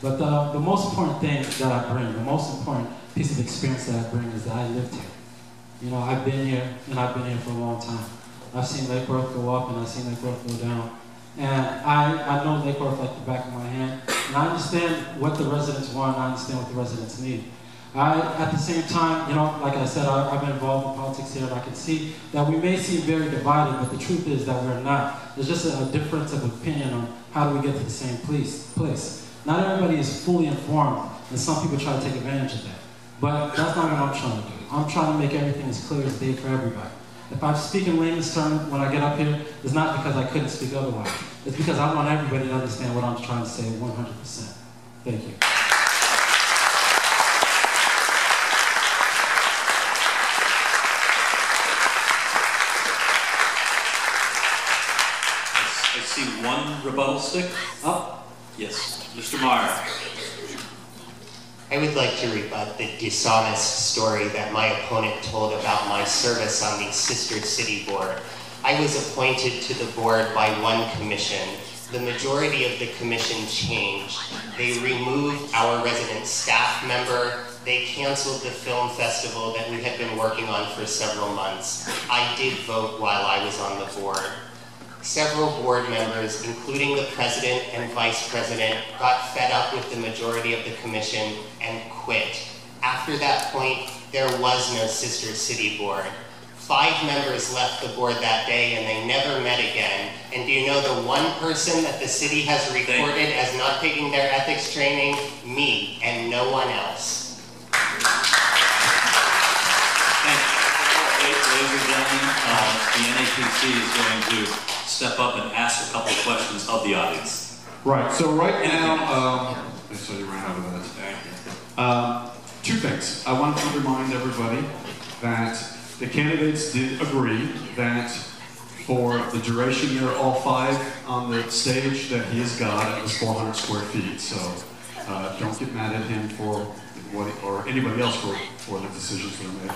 But the most important thing that I bring, the most important piece of experience that I bring is that I lived here. You know, I've been here, and I've been here for a long time. I've seen Lake Worth go up, and I've seen Lake Worth go down. And I know Lake Worth like the back of my hand, and I understand what the residents want, and I understand what the residents need. At the same time, you know, like I said, I've been involved in politics here, and I can see that we may seem very divided, but the truth is that we're not. There's just a difference of opinion on how do we get to the same place. Not everybody is fully informed, and some people try to take advantage of that. But that's not what I'm trying to do. I'm trying to make everything as clear as day for everybody. If I speak in layman's terms when I get up here, it's not because I couldn't speak otherwise. It's because I want everybody to understand what I'm trying to say 100%. Thank you. I see one rebuttal stick. Oh, yes, Mr. Meyer. I would like to rebut the dishonest story that my opponent told about my service on the Sister City Board. I was appointed to the board by one commission. The majority of the commission changed. They removed our resident staff member. They canceled the film festival that we had been working on for several months. I did vote while I was on the board. Several board members, including the president and vice president, got fed up with the majority of the commission and quit. After that point, there was no Sister City Board. 5 members left the board that day and they never met again. And do you know the one person that the city has recorded as not taking their ethics training? Me, and no one else. Ladies and gentlemen, the NAPC is going to step up and ask a couple of questions of the audience. Right, so right now, so you ran over that. 2 things. I want to remind everybody that the candidates did agree that for the duration they're all 5 on the stage that he is God and was 400 square feet. So don't get mad at him for what, or anybody else for the decisions that are made.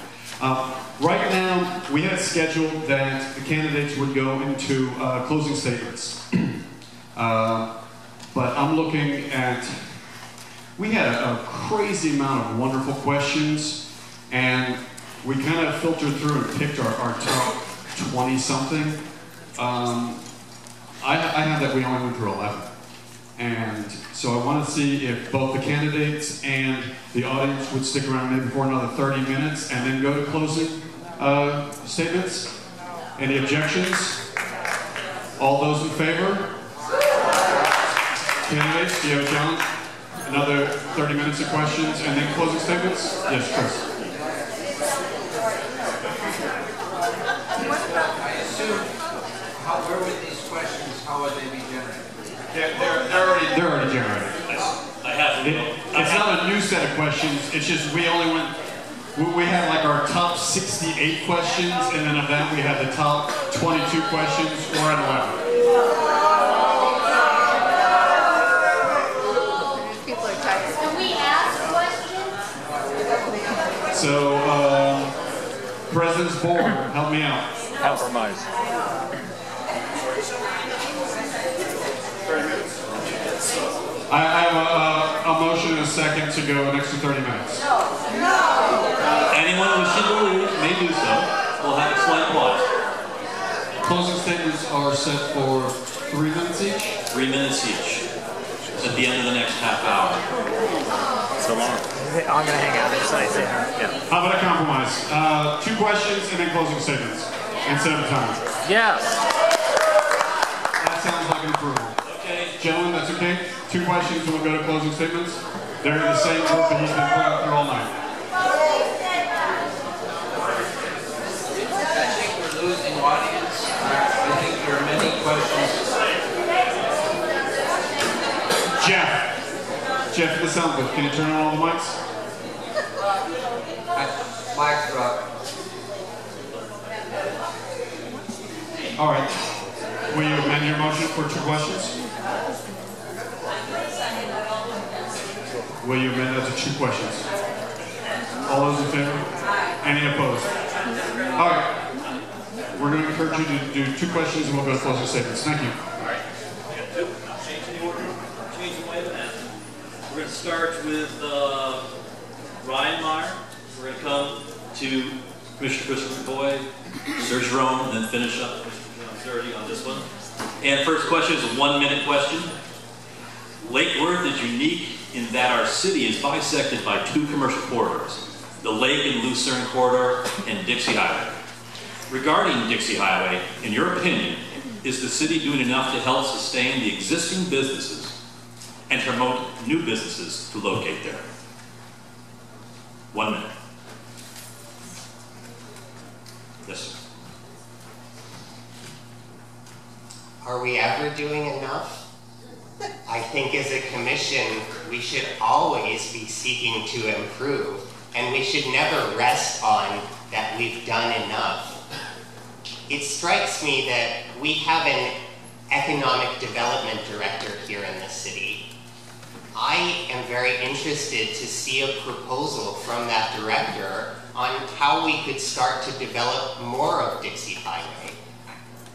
Right now, we had scheduled that the candidates would go into closing statements. But I'm looking at, we had a crazy amount of wonderful questions, and we kind of filtered through and picked our top 20-something. I have that we only went through 11. And so I want to see if both the candidates and the audience would stick around maybe for another 30 minutes and then go to closing statements. Any objections? All those in favor? Candidates, do you have a challenge? Another 30 minutes of questions and then closing statements? Yes, Chris. I assume, where would these questions, how would they be generated? They're already generated. It's not a new set of questions. It's just we only went. We had like our top 68 questions, and then of that we had the top 22 questions. We're at 11. People are tired. Can we ask questions? So, President's Board, help me out. Compromise. I have a motion and a second to go an extra 30 minutes. Anyone wishing to leave may do so. We'll have a slight pause. Closing statements are set for 3 minutes each? 3 minutes each. At the end of the next half hour. So long. I'm going to hang out inside there. Yeah. How about a compromise? 2 questions and then closing statements instead of time. Yes. That sounds like an approval. Okay. Gentlemen, that's okay? 2 questions and we'll go to closing statements. They're the same group that he's been putting through all night. I think we're losing audience. I think there are many questions. Jeff, the sound booth. Can you turn on all the mics? Mike's up. All right. Will you amend your motion for 2 questions? Will you amend that to 2 questions? All those in favor? Any opposed? All right. We're going to encourage you to do 2 questions and we'll go to closing statements. Thank you. All right. Change the order. Change the way of that. We're going to start with Ryan Meyer. We're going to come to Commissioner Christopher McCoy, Sir Jerome, and then finish up Commissioner John Zerdy on this one. And first question is a 1-minute question. Lake Worth is unique in that our city is bisected by 2 commercial corridors, the Lake and Lucerne corridor and Dixie Highway. Regarding Dixie Highway, in your opinion, is the city doing enough to help sustain the existing businesses and promote new businesses to locate there? 1 minute. Yes, sir. Are we ever doing enough? I think as a commission, we should always be seeking to improve, and we should never rest on that we've done enough. It strikes me that we have an economic development director here in the city. I am very interested to see a proposal from that director on how we could start to develop more of Dixie Highway.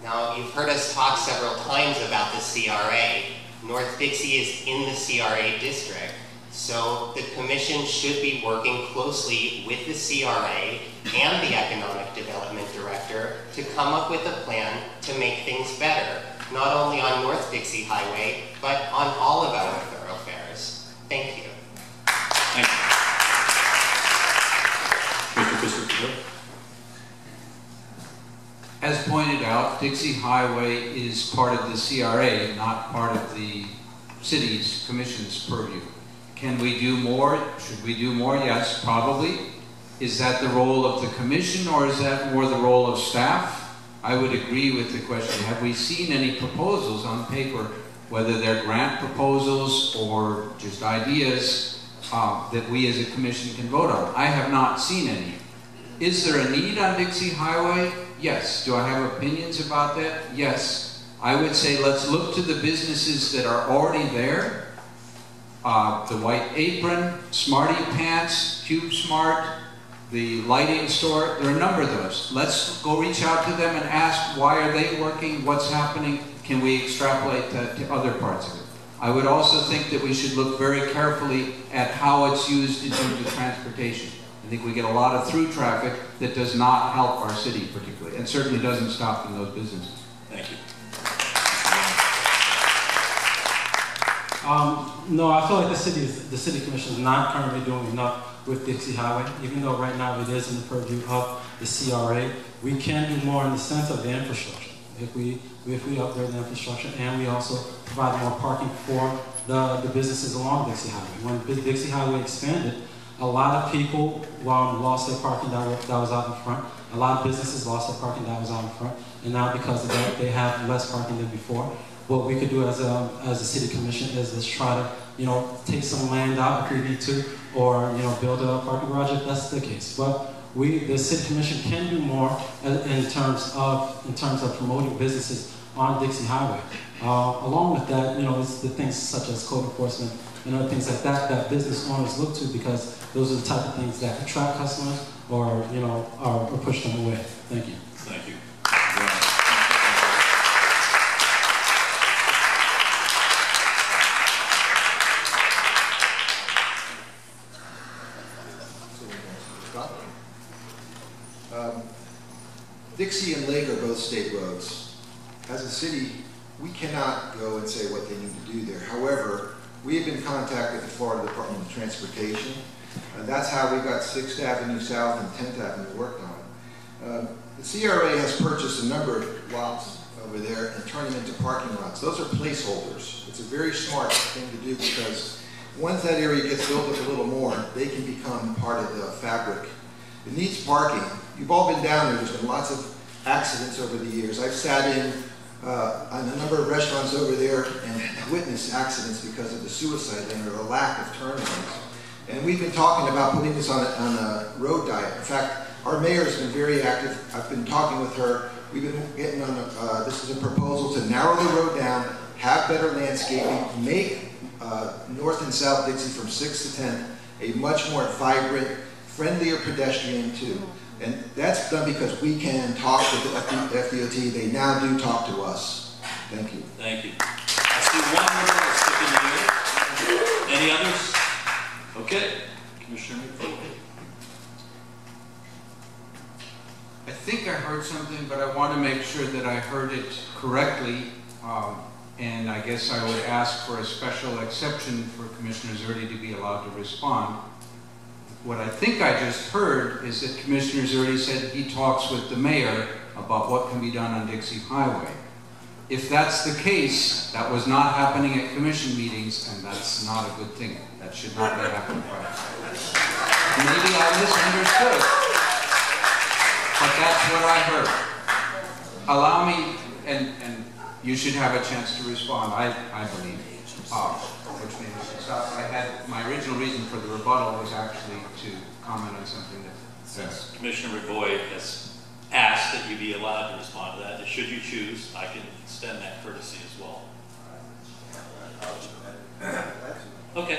Now, you've heard us talk several times about the CRA. North Dixie is in the CRA district, so the commission should be working closely with the CRA and the Economic Development Director to come up with a plan to make things better, not only on North Dixie Highway, but on all of our thoroughfares. Thank you. Thank you. Mr. Christopher. As pointed out, Dixie Highway is part of the CRA, not part of the city's commission's purview. Can we do more? Should we do more? Yes, probably. Is that the role of the commission, or is that more the role of staff? I would agree with the question. Have we seen any proposals on paper, whether they're grant proposals or just ideas that we as a commission can vote on? I have not seen any. Is there a need on Dixie Highway? Yes. Do I have opinions about that? Yes. I would say let's look to the businesses that are already there. The White Apron, Smarty Pants, Cube Smart, the lighting store. There are a number of those. Let's go reach out to them and ask, why are they working? What's happening? Can we extrapolate that to other parts of it? I would also think that we should look very carefully at how it's used in terms of transportation. I think we get a lot of through traffic that does not help our city particularly, and certainly doesn't stop in those businesses. Thank you. No, I feel like the city commission is not currently doing enough with Dixie Highway, even though right now it is in the purview of the CRA. We can do more in the sense of the infrastructure. If we upgrade the infrastructure, and we also provide more parking for the businesses along Dixie Highway. When Dixie Highway expanded, a lot of people lost their parking that was out in front. A lot of businesses lost their parking that was out in front, and now because of that, they have less parking than before. What we could do as a city commission is let's try to, take some land out if we need to, or build a parking garage if that's the case. But the city commission can do more in terms of promoting businesses on Dixie Highway. Along with that, it's the things such as code enforcement and other things like that that business owners look to, because those are the type of things that attract customers or push them away. Thank you. Thank you. Dixie and Lake are both state roads. As a city, we cannot go and say what they need to do there. However, we have been contacted with the Florida Department of Transportation, and that's how we got 6th Avenue South and 10th Avenue worked on. The CRA has purchased a number of lots over there and turned them into parking lots. Those are placeholders. It's a very smart thing to do, because once that area gets built up a little more, they can become part of the fabric. It needs parking. You've all been down there. There's been lots of accidents over the years. I've sat in on a number of restaurants over there and witnessed accidents because of the suicide lane or the lack of turn lanes. And we've been talking about putting this on a road diet. In fact, our mayor has been very active. I've been talking with her. We've been getting on this is a proposal to narrow the road down, have better landscaping, make North and South Dixie from 6th to 10th a much more vibrant, friendlier pedestrian too. And that's done because we can talk to the FDOT. They now do talk to us. Thank you. Thank you. I see one more sticking in the middle. Any others? Okay, Commissioner McFarland. I think I heard something, but I want to make sure that I heard it correctly. And I guess I would ask for a special exception for Commissioner Zerdy to be allowed to respond. What I think I just heard is that Commissioner Zerdy said he talks with the mayor about what can be done on Dixie Highway. If that's the case, that was not happening at commission meetings, and that's not a good thing. That should not be happening. Maybe I misunderstood, but that's what I heard. Allow me, and you should have a chance to respond, I believe, which maybe we should stop. My original reason for the rebuttal was actually to comment on something that says. Commissioner McVoy has asked that you be allowed to respond to that. And should you choose, I can extend that courtesy as well. Okay.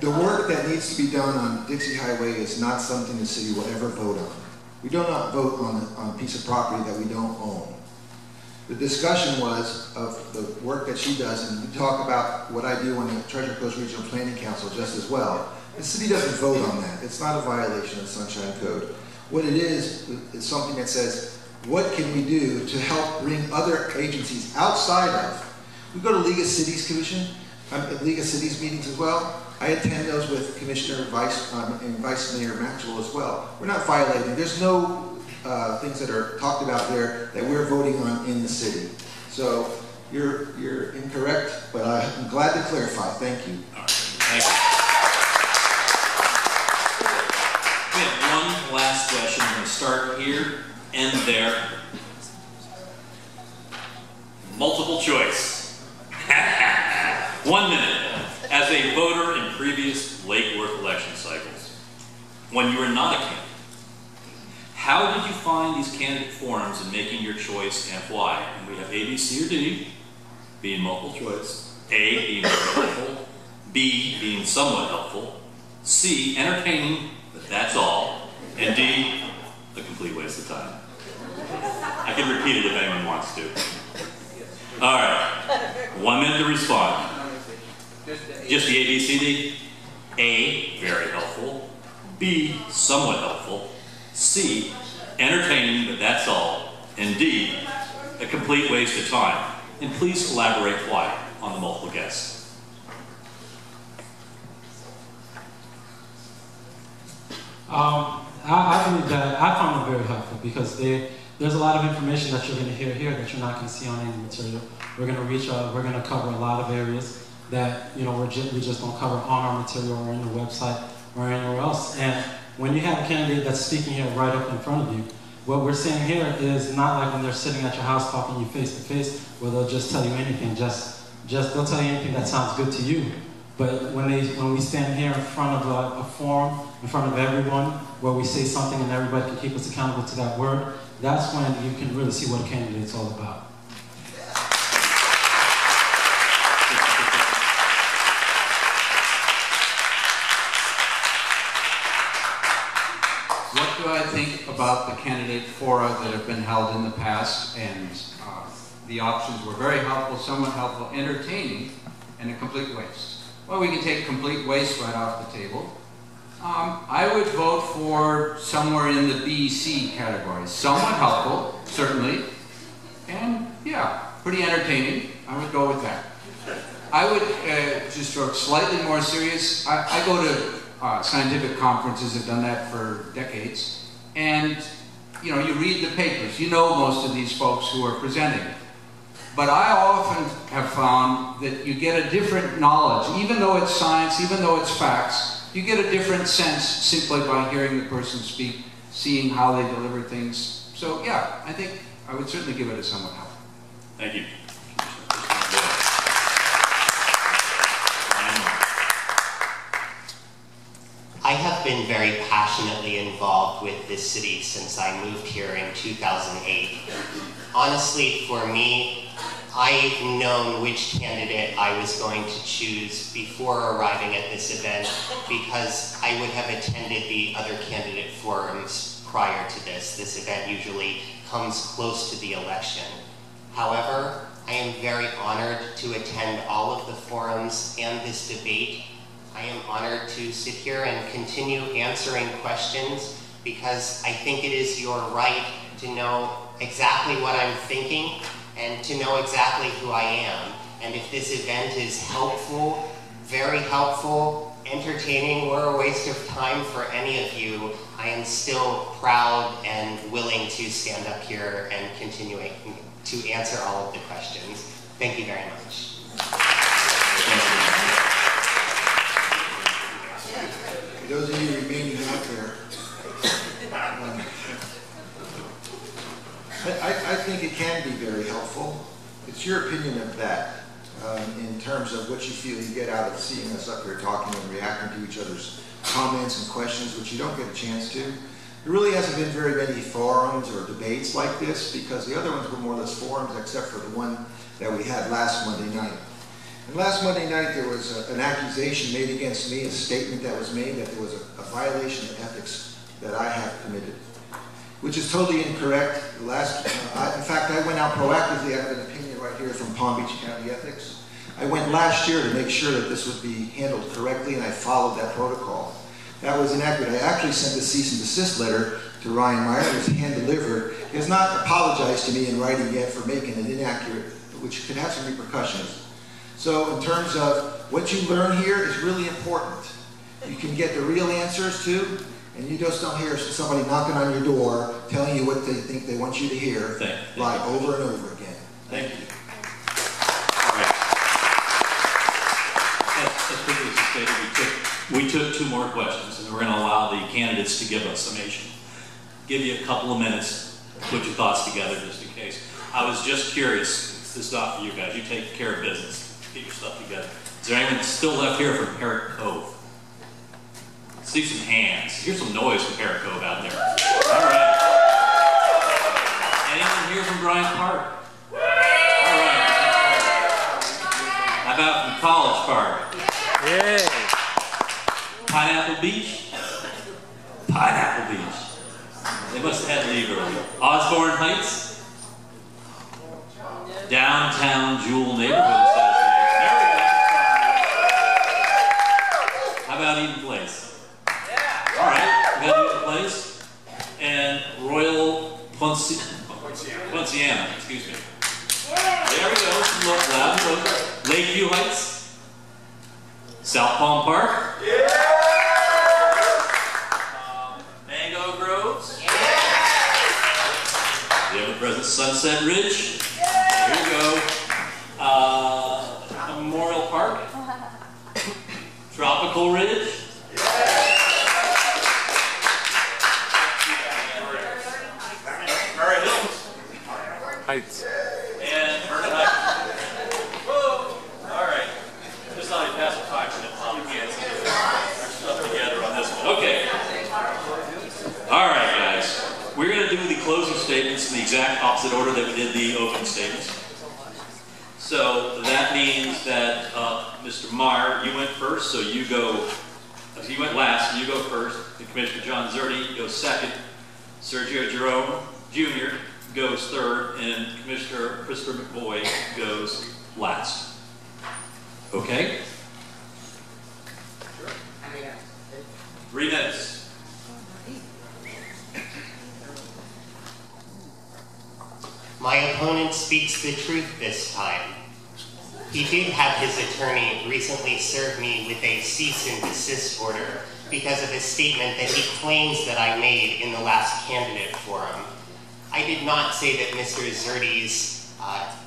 The work that needs to be done on Dixie Highway is not something the city will ever vote on. We do not vote on a piece of property that we don't own. The discussion was of the work that she does, and we talk about what I do on the Treasure Coast Regional Planning Council just as well. The city doesn't vote on that. It's not a violation of the Sunshine Code. What it is something that says, what can we do to help bring other agencies outside of? We go to League of Cities Commission, League of Cities meetings as well. I attend those with Commissioner and Vice Mayor Maxwell as well. We're not violating. There's no things that are talked about there that we're voting on in the city. So you're incorrect, but I'm glad to clarify. Thank you. All right. Thank you. We have one last question. We're going to start here, end there. Multiple choice. 1 minute. As a voter in previous Lake Worth election cycles, when you were not a candidate, how did you find these candidate forums in making your choice and why? And we have A, B, C, or D being multiple choice, A being very helpful, B being somewhat helpful, C entertaining, but that's all, and D a complete waste of time. I can repeat it if anyone wants to. All right, 1 minute to respond. Just the A, B, C, D. A, very helpful. B, somewhat helpful. C, entertaining, but that's all. And D, a complete waste of time. And please elaborate why on the multiple guests. I believe that I found them very helpful because there's a lot of information that you're going to hear here that you're not going to see on any material. We're going to cover a lot of areas that we just don't cover on our material or in the website or anywhere else. And when you have a candidate that's speaking here right up in front of you, what we're saying here is not like when they're sitting at your house talking to you face to face, where they'll just tell you anything. They'll tell you anything that sounds good to you. But when we stand here in front of a forum, in front of everyone, where we say something and everybody can keep us accountable to that word, that's when you can really see what a candidate's all about. What do I think about the candidate fora that have been held in the past? And the options were very helpful, somewhat helpful, entertaining, and a complete waste. Well, we can take complete waste right off the table. I would vote for somewhere in the B, C category. Somewhat helpful, certainly, and yeah, pretty entertaining. I would go with that. I would, just for slightly more serious, I go to scientific conferences, have done that for decades, and you read the papers, you know most of these folks who are presenting. But I often have found that you get a different knowledge, even though it's science, even though it's facts, you get a different sense simply by hearing the person speak, seeing how they deliver things. So yeah, I think I would certainly give it a somewhat help. Thank you. I have been very passionately involved with this city since I moved here in 2008. Honestly, for me, I've known which candidate I was going to choose before arriving at this event because I would have attended the other candidate forums prior to this. This event usually comes close to the election. However, I am very honored to attend all of the forums and this debate. I am honored to sit here and continue answering questions because I think it is your right to know exactly what I'm thinking and to know exactly who I am. And if this event is helpful, very helpful, entertaining, or a waste of time for any of you, I am still proud and willing to stand up here and continue to answer all of the questions. Thank you very much. For those of you remaining out there, I think it can be very helpful. It's your opinion of that in terms of what you feel you get out of seeing us up here talking and reacting to each other's comments and questions, which you don't get a chance to. There really hasn't been very many forums or debates like this because the other ones were more or less forums except for the one that we had last Monday night. And last Monday night there was an accusation made against me, a statement that was made that there was a violation of ethics that I have committed, which is totally incorrect. In fact, I went out proactively. I have an opinion right here from Palm Beach County Ethics. I went last year to make sure that this would be handled correctly, and I followed that protocol. That was inaccurate. I actually sent a cease and desist letter to Ryan Meyer. It was hand-delivered. He has not apologized to me in writing yet for making an inaccurate, which could have some repercussions. So in terms of what you learn here is really important. You can get the real answers too, and you just don't hear somebody knocking on your door telling you what they think they want you to hear, like over and over again. Thank you. All right. As previously stated, we took 2 more questions, and we're going to allow the candidates to give a summation. Give you a couple of minutes to put your thoughts together just in case. I was just curious, this is not for you guys, you take care of business, get your stuff together. Is there anyone still left here from Parrot Cove? See some hands. Here's some noise from Parrot Cove out there. All right. Anyone here from Bryant Park? All right. How about from College Park? Yay. Pineapple Beach? Pineapple Beach. They must have had leave early. Osborne Heights? Downtown Jewel Neighborhood Association. There we go. How about Eden Place? All right, we got Eden Place. And Royal Poinciana, excuse me. There we go, some loud. Lakeview Heights? South Palm Park? Mango Groves? The ever-present Sunset Ridge? There you go. Memorial Park? Tropical Ridge? Murray Hills? Heights. And Vernon Heights. Whoa! All right. Just thought I'd pass the 5 minutes. You can't see our stuff together on this one. Okay. All right, guys. We're going to do the closing statements in the exact opposite order that we did the opening statements. So that means that Mr. Meyer, you went first, so you go. You went last, so you go first. And Commissioner John Zerdy goes second. Sergio Jerome Jr. goes third, and Commissioner Christopher McBoy goes last. Okay? Sure. 3 minutes. My opponent speaks the truth this time. He did have his attorney recently serve me with a cease and desist order because of a statement that he claims that I made in the last candidate forum. I did not say that Mr. Zerdy's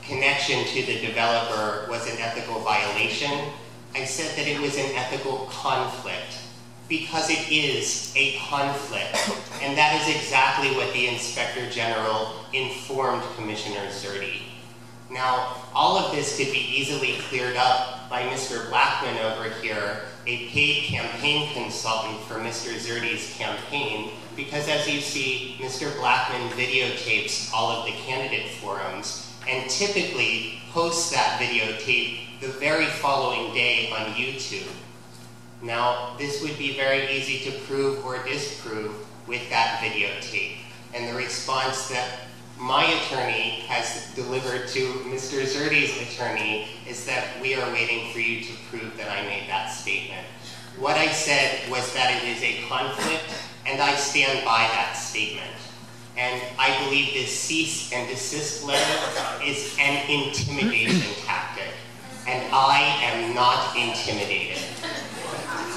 connection to the developer was an ethical violation. I said that it was an ethical conflict because it is a conflict, and that is exactly what the Inspector General informed Commissioner Zerdy. Now, all of this could be easily cleared up by Mr. Blackman over here, a paid campaign consultant for Mr. Zerdy's campaign, because as you see, Mr. Blackman videotapes all of the candidate forums and typically posts that videotape the very following day on YouTube. Now, this would be very easy to prove or disprove with that videotape. And the response that my attorney has delivered to Mr. Zerdy's attorney is that we are waiting for you to prove that I made that statement. What I said was that it is a conflict, and I stand by that statement. And I believe this cease and desist letter is an intimidation tactic, and I am not intimidated.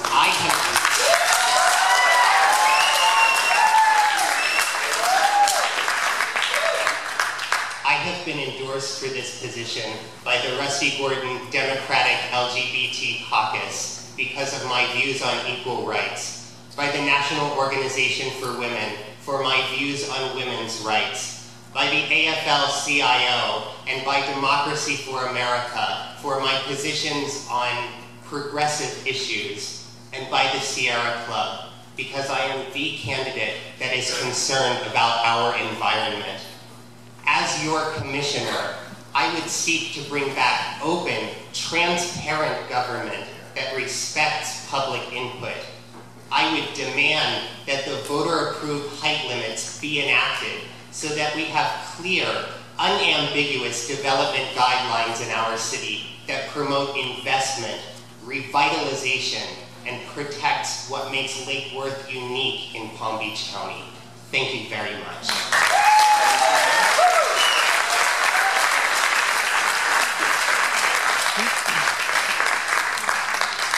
I have been endorsed for this position by the Rusty Gordon Democratic LGBT Caucus because of my views on equal rights, by the National Organization for Women for my views on women's rights, by the AFL-CIO, and by Democracy for America for my positions on progressive issues, and by the Sierra Club, because I am the candidate that is concerned about our environment. As your commissioner, I would seek to bring back open, transparent government that respects public input. I would demand that the voter-approved height limits be enacted so that we have clear, unambiguous development guidelines in our city that promote investment, revitalization, and protects what makes Lake Worth unique in Palm Beach County. Thank you very much.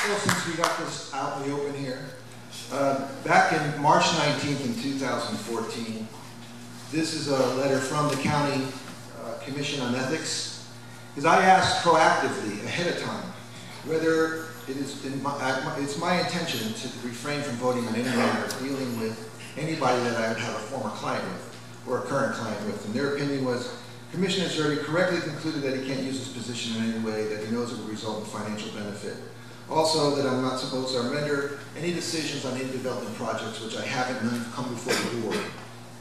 Well, since we got this out in the open here, back in March 19th in 2014, this is a letter from the County Commission on Ethics, because I asked proactively ahead of time whether it is it's my intention to refrain from voting on any matter dealing with anybody that I would have a former client with or a current client with. And their opinion was, Commissioner Zerdy correctly concluded that he can't use his position in any way that he knows it will result in financial benefit. Also, that I'm not supposed to render any decisions on any development projects which I haven't none come before the board.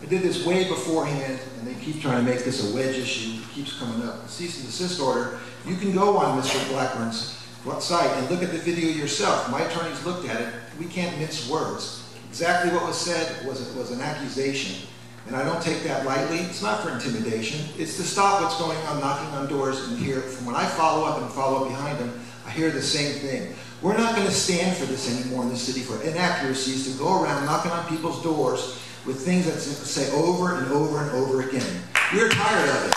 I did this way beforehand, and they keep trying to make this a wedge issue. It keeps coming up. The cease and desist order, you can go on Mr. Blackburn's site and look at the video yourself. My attorneys looked at it. We can't mince words. Exactly what was said was an accusation, and I don't take that lightly. It's not for intimidation. It's to stop what's going on, knocking on doors, and hear from when I follow up and follow up behind them, I hear the same thing. We're not going to stand for this anymore in this city, for inaccuracies to go around knocking on people's doors with things that say over and over and over again. We're tired of it.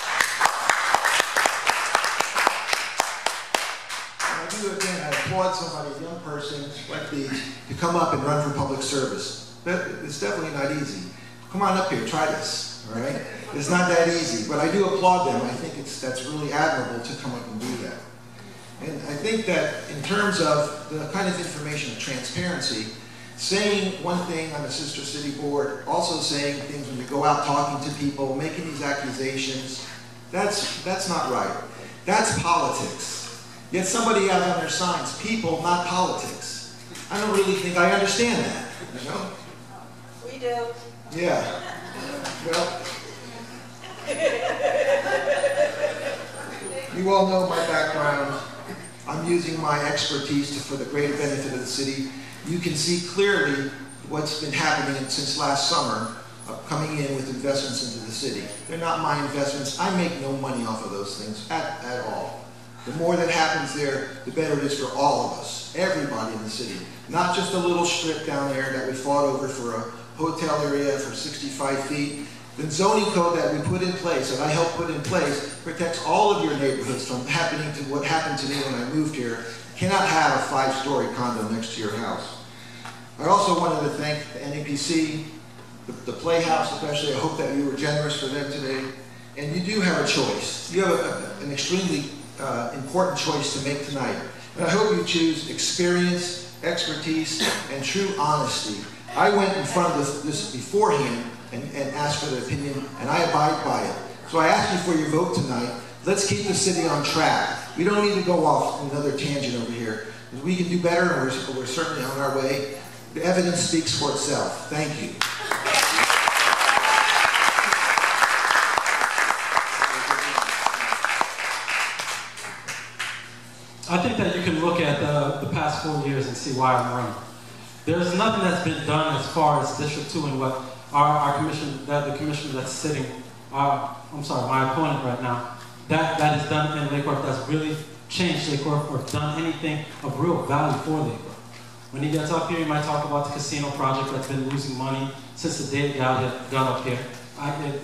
And I do again, I applaud somebody, a young person like these, to come up and run for public service. It's definitely not easy. Come on up here, try this, all right? It's not that easy, but I do applaud them. I think that's really admirable to come up and do that. And I think that in terms of the kind of information and transparency, saying one thing on the sister city board, also saying things when you go out talking to people, making these accusations, that's not right. That's politics. Yet somebody out on their signs, people, not politics. I don't really think I understand that, you know? We do. Yeah. Well, you all know my background. I'm using my expertise for the greater benefit of the city. You can see clearly what's been happening since last summer, coming in with investments into the city. They're not my investments. I make no money off of those things at all. The more that happens there, the better it is for all of us, everybody in the city. Not just a little strip down there that we fought over for a hotel area for 65 feet. The zoning code that we put in place, that I helped put in place, protects all of your neighborhoods from happening to what happened to me when I moved here. You cannot have a 5-story condo next to your house. I also wanted to thank the NAPC, the Playhouse especially. I hope that you were generous for them today. And you do have a choice. You have an extremely important choice to make tonight. And I hope you choose experience, expertise, and true honesty. I went in front of this beforehand and asked for their opinion, and I abide by it. So I ask you for your vote tonight. Let's keep the city on track. We don't need to go off another tangent over here. We can do better, and we're certainly on our way. The evidence speaks for itself. Thank you. I think that you can look at the past 4 years and see why I'm running. There's nothing that's been done as far as District 2 and what our commission, the commissioner that's sitting my opponent right now, that is done in Lake Worth that's really changed Lake Worth or done anything of real value for Lake Worth. When he gets up here, he might talk about the casino project that's been losing money since the day it got up here,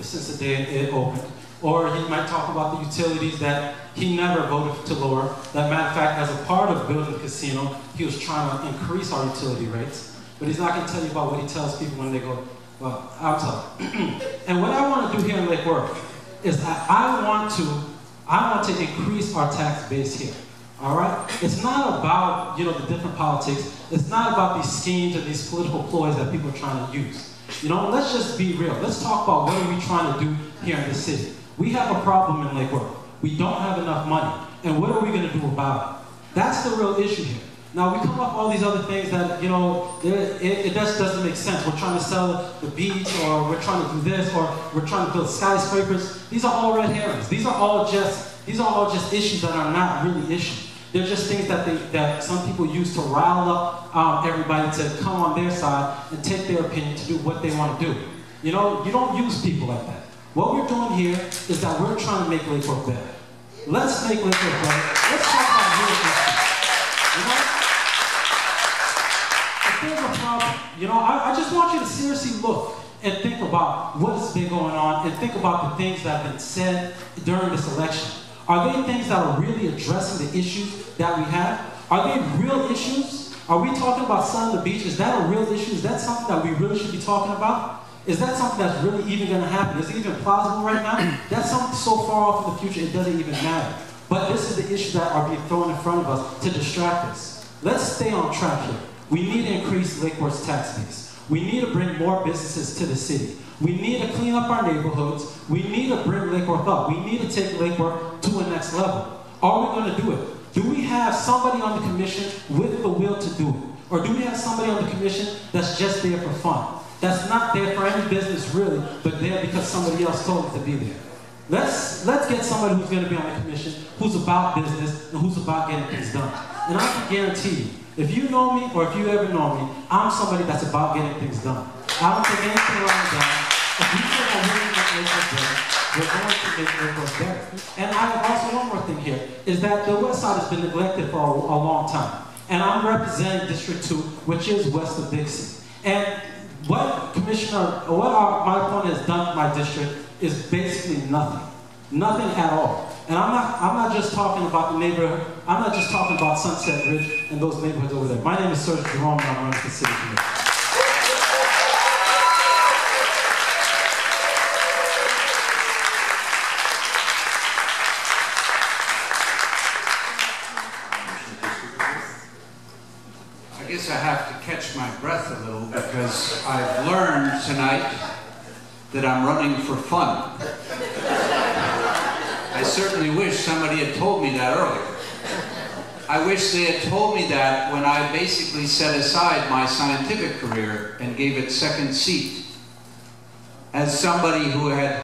since the day it opened. Or he might talk about the utilities that he never voted to lower. That matter of fact, as a part of building the casino, he was trying to increase our utility rates. But he's not going to tell you about what he tells people when they go, well, I'll tell you. And what I want to do here in Lake Worth is that I want to increase our tax base here. All right? It's not about, the different politics. It's not about these schemes and these political ploys that people are trying to use. Let's just be real. Let's talk about what are we trying to do here in this city. We have a problem in Lake Worth. We don't have enough money. And what are we going to do about it? That's the real issue here. Now, we come up with all these other things that, it just doesn't make sense. We're trying to sell the beach, or we're trying to do this, or we're trying to build skyscrapers. These are all red herrings. These are all just issues that are not really issues. They're just things that some people use to rile up everybody to come on their side and take their opinion to do what they want to do. You don't use people like that. What we're doing here is that we're trying to make Lake Worth better. Let's make Lake Worth better. Let's talk about real issues. If there's a problem, I just want you to seriously look and think about what's been going on and think about the things that have been said during this election. Are they things that are really addressing the issues that we have? Are they real issues? Are we talking about selling the beach? Is that a real issue? Is that something that we really should be talking about? Is that something that's really even going to happen? Is it even plausible right now? That's something so far off in the future it doesn't even matter. But this is the issues that are being thrown in front of us to distract us. Let's stay on track here. We need to increase Lake Worth's tax base. We need to bring more businesses to the city. We need to clean up our neighborhoods. We need to bring Lake Worth up. We need to take Lake Worth to a next level. Are we going to do it? Do we have somebody on the commission with the will to do it? Or do we have somebody on the commission that's just there for fun? That's not there for any business really, but there because somebody else told it to be there. Let's get somebody who's going to be on the commission, who's about business, and who's about getting things done. And I can guarantee you, if you know me or if you ever know me, I'm somebody that's about getting things done. I don't take anything around done. If we say that we're going to make Lake Worth better, we're going to make Lake Worth better. And I have also one more thing here, is that the West Side has been neglected for a long time. And I'm representing District 2, which is west of Dixie. And what my opponent has done for my district is basically nothing. Nothing at all. And I'm not just talking about the neighborhood, I'm not just talking about Sunset Ridge and those neighborhoods over there. My name is Serge Jerome and I'm running for city commission. I guess I have to catch my breath a little because I've learned tonight that I'm running for fun. I certainly wish somebody had told me that earlier. I wish they had told me that when I basically set aside my scientific career and gave it second seat as somebody who had